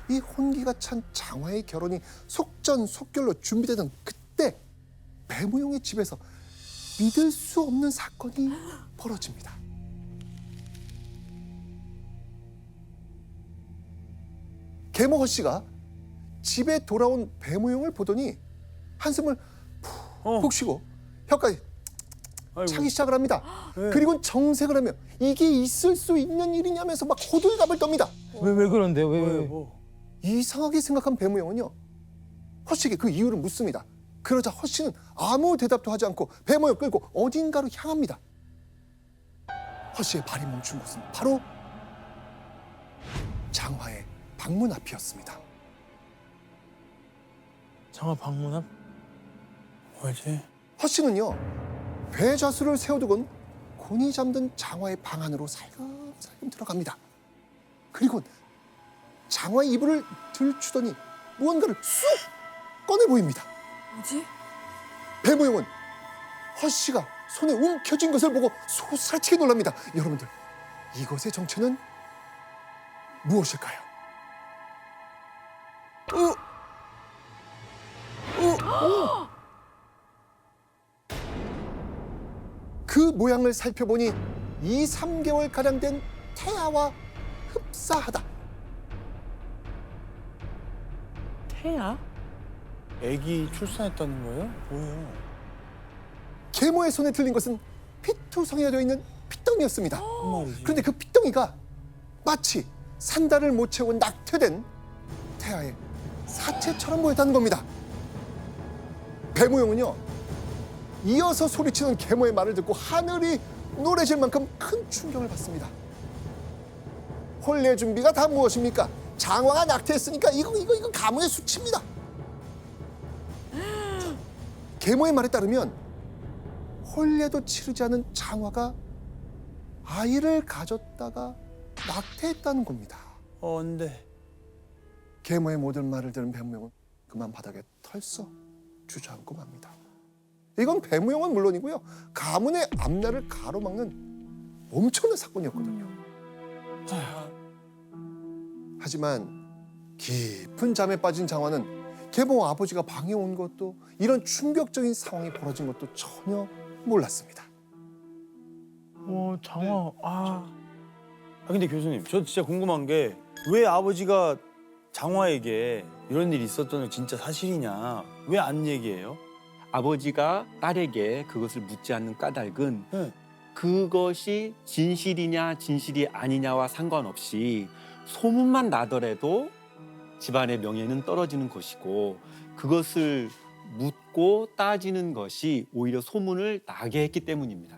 이 혼기가 찬 장화의 결혼이 속전속결로 준비되던 그때 배무용의 집에서 믿을 수 없는 사건이 벌어집니다. 계모 허씨가 집에 돌아온 배무용을 보더니 한숨을 푹 쉬고 혀까지 차기 시작을 합니다. 네. 그리고 정색을 하며 이게 있을 수 있는 일이냐면서 막 호들갑을 떱니다. 왜 그런데 왜? 이상하게 생각한 배무용은요, 허씨에게 그 이유를 묻습니다. 그러자 허씨는 아무 대답도 하지 않고 배무용 끌고 어딘가로 향합니다. 허씨의 발이 멈춘 곳은 바로 장화의 방문 앞이었습니다. 장화 방문 앞? 뭐지? 허씨는요, 배좌수를 세워두곤 곤히 잠든 장화의 방 안으로 살금살금 들어갑니다. 그리고 장화의 이불을 들추더니 무언가를 쑥 꺼내 보입니다. 뭐지? 배무용은 허씨가 손에 움켜쥔 것을 보고 소스라치게 놀랍니다. 여러분들, 이것의 정체는 무엇일까요? 그 모양을 살펴보니 2, 3개월가량 된 태아와 흡사하다. 태야? 애기 출산했다는 거예요? 뭐예요? 계모의 손에 들린 것은 피투성이가 되어 있는 핏덩이였습니다. 무슨 말이지? 그런데 그 핏덩이가 마치 산달을 못 채운 낙태된 태아의 사체처럼 보였다는 겁니다. 배무용은요, 이어서 소리치는 계모의 말을 듣고 하늘이 노래질 만큼 큰 충격을 받습니다. 혼례 준비가 다 무엇입니까? 장화가 낙태했으니까 이거 가문의 수치입니다. 계모의 말에 따르면 혼례도 치르지 않은 장화가 아이를 가졌다가 낙태했다는 겁니다. 근데 계모의 모든 말을 들은 배무용은 그만 바닥에 털썩 주저앉고 맙니다. 이건 배무용은 물론이고요, 가문의 앞날을 가로막는 엄청난 사건이었거든요. 하지만 깊은 잠에 빠진 장화는 계모 아버지가 방에 온 것도 이런 충격적인 상황이 벌어진 것도 전혀 몰랐습니다. 장화. 근데 교수님, 저 진짜 궁금한 게 왜 아버지가 장화에게 이런 일이 있었던 게 진짜 사실이냐, 왜 안 얘기해요? 아버지가 딸에게 그것을 묻지 않는 까닭은 네. 그것이 진실이냐 진실이 아니냐와 상관없이 소문만 나더라도 집안의 명예는 떨어지는 것이고, 그것을 묻고 따지는 것이 오히려 소문을 나게 했기 때문입니다.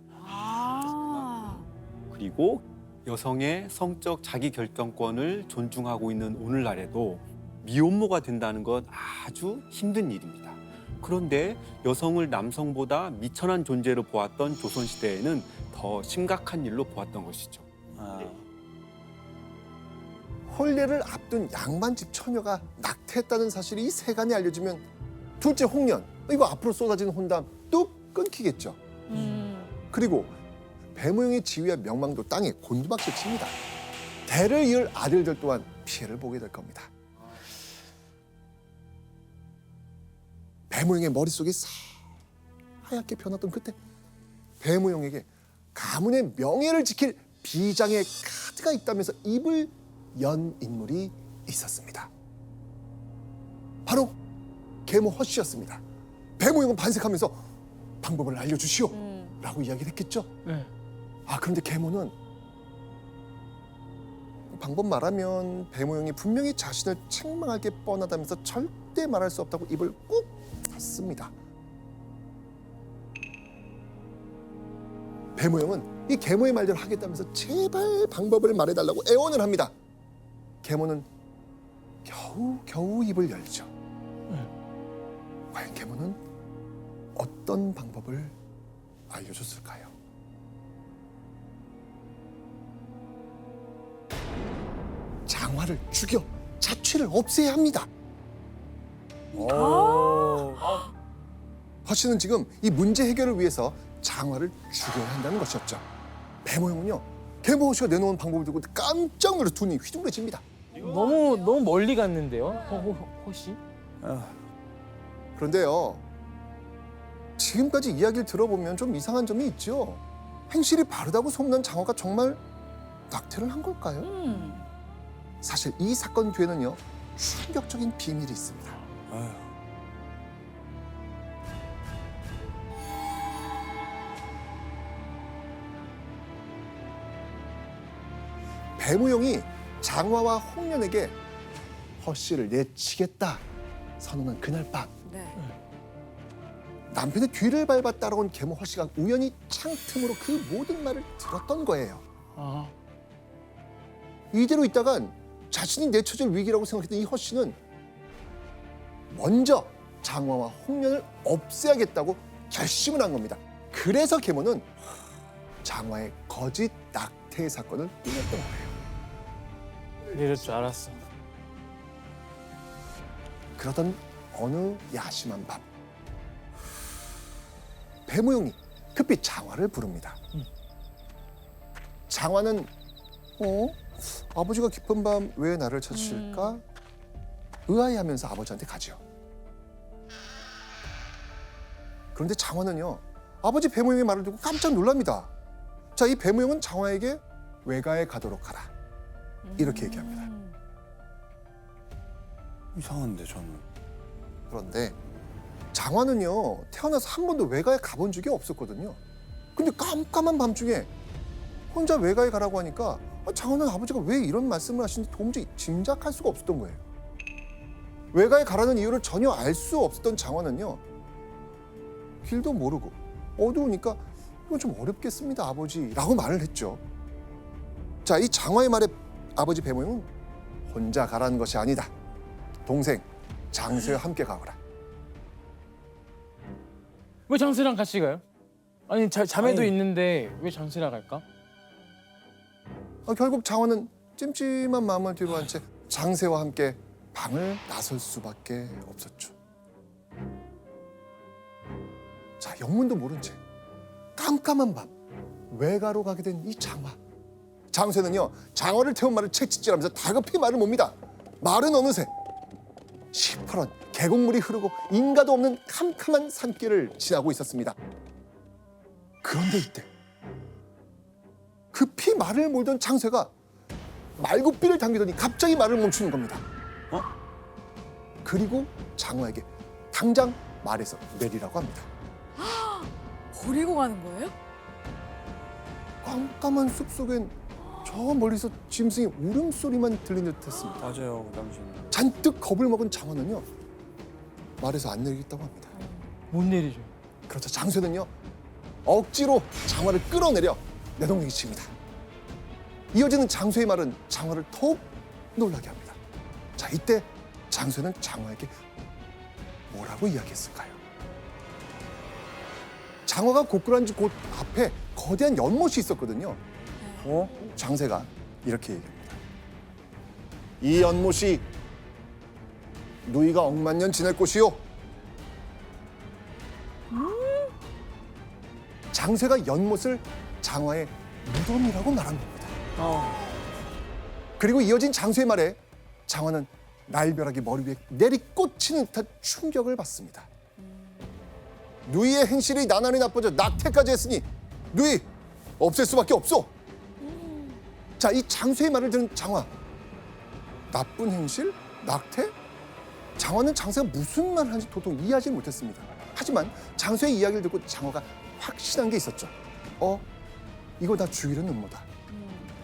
그리고 여성의 성적 자기결정권을 존중하고 있는 오늘날에도 미혼모가 된다는 건 아주 힘든 일입니다. 그런데 여성을 남성보다 미천한 존재로 보았던 조선시대에는 더 심각한 일로 보았던 것이죠. 혼례를 앞둔 양반집 처녀가 낙태했다는 사실이 이 세간에 알려지면 둘째 홍련, 이거 앞으로 쏟아지는 혼담 뚝 끊기겠죠. 그리고 배무용의 지위와 명망도 땅에 곤두박질 칩니다. 대를 이을 아들들 또한 피해를 보게 될 겁니다. 배무용의 머릿속이 하얗게 변했던 그때 배무용에게 가문의 명예를 지킬 비장의 카드가 있다면서 입을 연 인물이 있었습니다. 바로 계모 허씨였습니다. 배무용은 반색하면서 방법을 알려주시오 라고 이야기를 했겠죠. 네. 그런데 계모는 방법 말하면 배무용이 분명히 자신을 책망할 게 뻔하다면서 절대 말할 수 없다고 입을 꾹 닫습니다. 배무용은 이 계모의 말대로 하겠다면서 제발 방법을 말해달라고 애원을 합니다. 계모는 겨우 입을 열죠. 과연 계모는 어떤 방법을 알려줬을까요? 장화를 죽여 자취를 없애야 합니다. 허씨는 지금 이 문제 해결을 위해서 장화를 죽여야 한다는 것이었죠. 배무용은요, 계모 허씨가 내놓은 방법을 듣고 깜짝 놀라 두 눈이 휘둥그레집니다. 너무 멀리 갔는데요, 호시? 그런데요, 지금까지 이야기를 들어보면 좀 이상한 점이 있죠. 행실이 바르다고 소문난 장화가 정말 낙태를 한 걸까요? 사실 이 사건 뒤에는요, 충격적인 비밀이 있습니다. 아휴. 배무용이 장화와 홍련에게 허씨를 내치겠다 선언한 그날 밤, 네. 남편의 뒤를 밟아 따라온 계모 허씨가 우연히 창틈으로 그 모든 말을 들었던 거예요. 아, 이대로 있다간 자신이 내처질 위기라고 생각했던 이 허씨는 먼저 장화와 홍련을 없애야겠다고 결심을 한 겁니다. 그래서 계모는 장화의 거짓 낙태 사건을 꾸몄던 거예요. 이럴 줄 알았어. 그러던 어느 야심한 밤, 배무용이 급히 장화를 부릅니다. 장화는 아버지가 깊은 밤 왜 나를 찾으실까? 의아해하면서 아버지한테 가죠. 그런데 장화는요, 아버지 배무용의 말을 듣고 깜짝 놀랍니다. 자, 이 배무용은 장화에게 외가에 가도록 하라, 이렇게 얘기합니다. 이상한데 저는. 그런데 장화는요, 태어나서 한 번도 외가에 가본 적이 없었거든요. 근데 깜깜한 밤중에 혼자 외가에 가라고 하니까 장화는 아버지가 왜 이런 말씀을 하시는지 도무지 짐작할 수가 없었던 거예요. 외가에 가라는 이유를 전혀 알 수 없었던 장화는요, 길도 모르고 어두우니까 이건 좀 어렵겠습니다, 아버지라고 말을 했죠. 자, 이 장화의 말에 아버지 배무용은 혼자 가라는 것이 아니다. 동생 장세와 함께 가거라. 왜 장세랑 같이 가요? 아니 자매도 아니. 있는데 왜 장세랑 갈까? 결국 장화는 찜찜한 마음을 뒤로 한 채 장세와 함께 방을 나설 수밖에 없었죠. 자, 영문도 모른 채 깜깜한 밤 외가로 가게 된 이 장화. 장세는요, 장화를 태운 말을 채찍질하면서 다급히 말을 몹니다. 말은 어느새 시퍼런 계곡물이 흐르고 인가도 없는 캄캄한 산길을 지나고 있었습니다. 그런데 이때 급히 말을 몰던 장세가 말굽비를 당기더니 갑자기 말을 멈추는 겁니다. 그리고 장화에게 당장 말에서 내리라고 합니다. 버리고 가는 거예요? 깜깜한 숲속엔 저 멀리서 짐승의 울음소리만 들린 듯했습니다. 맞아요, 그 당시에는. 잔뜩 겁을 먹은 장화는요, 말에서 안 내리겠다고 합니다. 못 내리죠. 그렇자 장쇠는요, 억지로 장화를 끌어내려 내동댕이칩니다. 이어지는 장쇠의 말은 장화를 더욱 놀라게 합니다. 자, 이때 장쇠는 장화에게 뭐라고 이야기했을까요? 장화가 고꾸란지 곳 앞에 거대한 연못이 있었거든요. 장세가 이렇게 얘기합니다. 이 연못이 누이가 억만년 지낼 곳이요. 장세가 연못을 장화의 무덤이라고 말한 겁니다. 그리고 이어진 장수의 말에 장화는 날벼락이 머리 위에 내리꽂히는 듯한 충격을 받습니다. 누이의 행실이 나날이 나빠져 낙태까지 했으니 누이 없앨 수밖에 없소. 자, 이 장수의 말을 들은 장화, 나쁜 행실? 낙태? 장화는 장세가 무슨 말을 하는지 도통 이해하지 못했습니다. 하지만 장수의 이야기를 듣고 장화가 확신한 게 있었죠. 이거 다 죽이려는 음모다.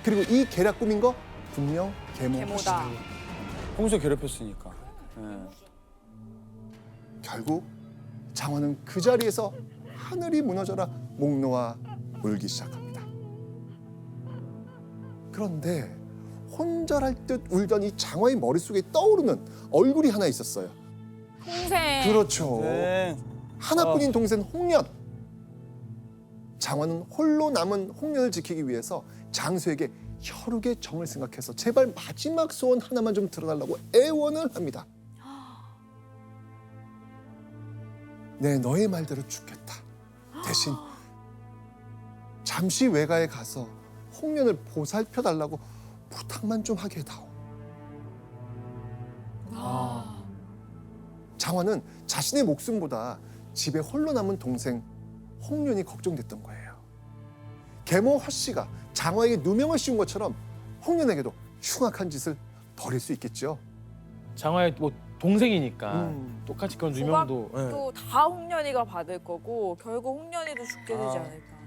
그리고 이 계략 꾸민 거 분명 계모다. 평소 괴롭혔으니까. 예. 결국 장화는 그 자리에서 하늘이 무너져라 목 놓아 울기 시작합니다. 그런데 혼절할 듯 울던 이 장화의 머릿속에 떠오르는 얼굴이 하나 있었어요. 동생. 그렇죠. 네. 하나뿐인 동생 홍련. 장화는 홀로 남은 홍련을 지키기 위해서 장수에게 혈육의 정을 생각해서 제발 마지막 소원 하나만 좀 들어달라고 애원을 합니다. 네, 너의 말대로 죽겠다. 대신 잠시 외가에 가서 홍련을 보살펴달라고 부탁만 좀 하게 해다오. 장화는 자신의 목숨보다 집에 홀로 남은 동생 홍련이 걱정됐던 거예요. 계모 화씨가 장화에게 누명을 씌운 것처럼 홍련에게도 흉악한 짓을 벌일 수 있겠죠. 장화의 뭐 동생이니까 음. 똑같이 그런 누명도. 예. 또 다 홍련이가 받을 거고 결국 홍련이도 죽게 되지 아. 않을까.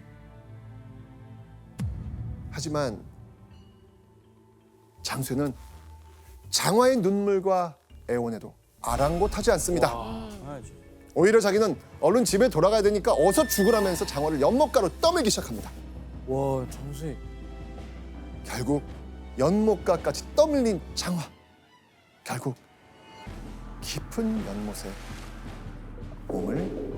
하지만 장쇠는 장화의 눈물과 애원에도 아랑곳하지 않습니다. 해야지. 오히려 자기는 얼른 집에 돌아가야 되니까 어서 죽으라면서 장화를 연못가로 떠밀기 시작합니다. 와 장수희. 결국 연못가까지 떠밀린 장화. 결국 깊은 연못에 몸을